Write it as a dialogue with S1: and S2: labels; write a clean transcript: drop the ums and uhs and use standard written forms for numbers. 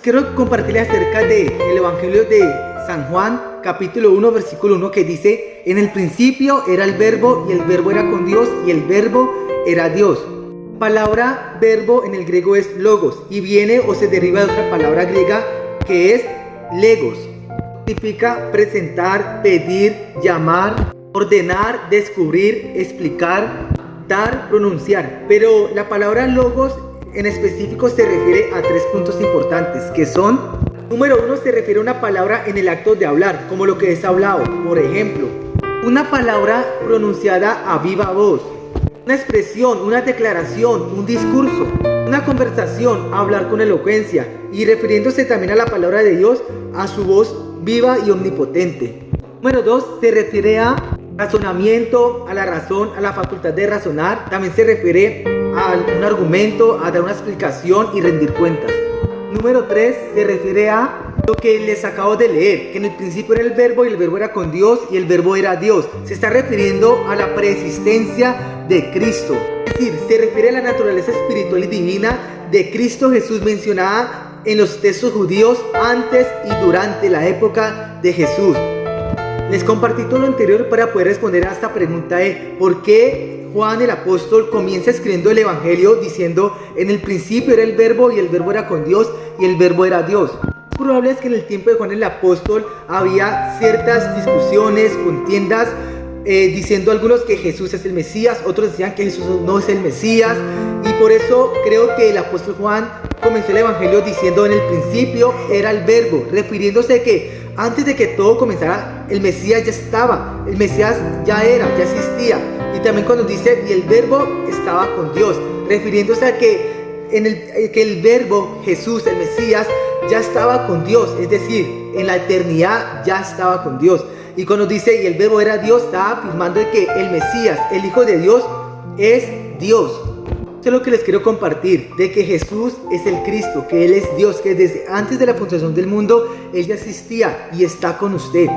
S1: Quiero compartirles acerca del Evangelio de San Juan, capítulo 1, versículo 1, que dice: en el principio era el verbo, y el verbo era con Dios, y el verbo era Dios. La palabra verbo en el griego es logos, y viene o se deriva de otra palabra griega que es legos. Significa presentar, pedir, llamar, ordenar, descubrir, explicar, dar, pronunciar. Pero la palabra logos en específico se refiere a tres puntos importantes, que son: número uno, se refiere a una palabra en el acto de hablar, como lo que es hablado. Por ejemplo, una palabra pronunciada a viva voz, una expresión, una declaración, un discurso, una conversación, hablar con elocuencia, y refiriéndose también a la palabra de Dios, a su voz viva y omnipotente. Número dos, se refiere a razonamiento, a la razón, a la facultad de razonar. También se refiere a un argumento, a dar una explicación y rendir cuentas. Número 3, se refiere a lo que les acabo de leer, que en el principio era el verbo, y el verbo era con Dios, y el verbo era Dios. Se está refiriendo a la preexistencia de Cristo. Es decir, se refiere a la naturaleza espiritual y divina de Cristo Jesús, mencionada en los textos judíos antes y durante la época de Jesús. Les compartí todo lo anterior para poder responder a esta pregunta de por qué Juan el apóstol comienza escribiendo el evangelio diciendo: en el principio era el verbo, y el verbo era con Dios, y el verbo era Dios. Lo probable es que en el tiempo de Juan el apóstol había ciertas discusiones, contiendas, diciendo algunos que Jesús es el Mesías, otros decían que Jesús no es el Mesías, y por eso creo que el apóstol Juan comenzó el evangelio diciendo: en el principio era el verbo, refiriéndose a que antes de que todo comenzara, el Mesías ya estaba, el Mesías ya era, ya existía. Y también cuando dice: y el verbo estaba con Dios, refiriéndose a que el verbo, Jesús, el Mesías, ya estaba con Dios, es decir, en la eternidad ya estaba con Dios. Y cuando dice: y el verbo era Dios, está afirmando de que el Mesías, el Hijo de Dios, es Dios. Eso es lo que les quiero compartir, de que Jesús es el Cristo, que Él es Dios, que desde antes de la fundación del mundo Él ya existía y está con usted.